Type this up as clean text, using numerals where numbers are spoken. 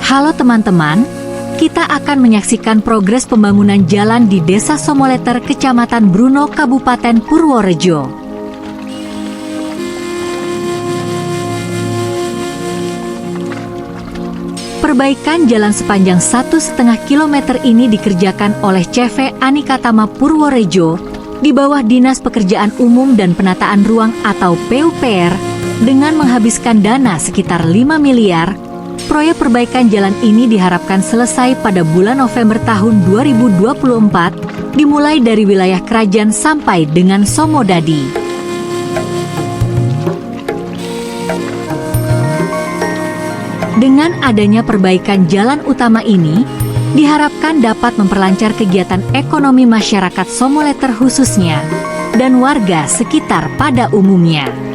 Halo teman-teman, kita akan menyaksikan progres pembangunan jalan di Desa Somoleter, Kecamatan Bruno, Kabupaten Purworejo. Perbaikan jalan sepanjang 1,5 km ini dikerjakan oleh CV Anikatama Purworejo di bawah Dinas Pekerjaan Umum dan Penataan Ruang atau PUPR dengan menghabiskan dana sekitar 5 miliar. Proyek perbaikan jalan ini diharapkan selesai pada bulan November tahun 2024, dimulai dari wilayah Krajan sampai dengan Somodadi. Dengan adanya perbaikan jalan utama ini, diharapkan dapat memperlancar kegiatan ekonomi masyarakat Somoleter khususnya, dan warga sekitar pada umumnya.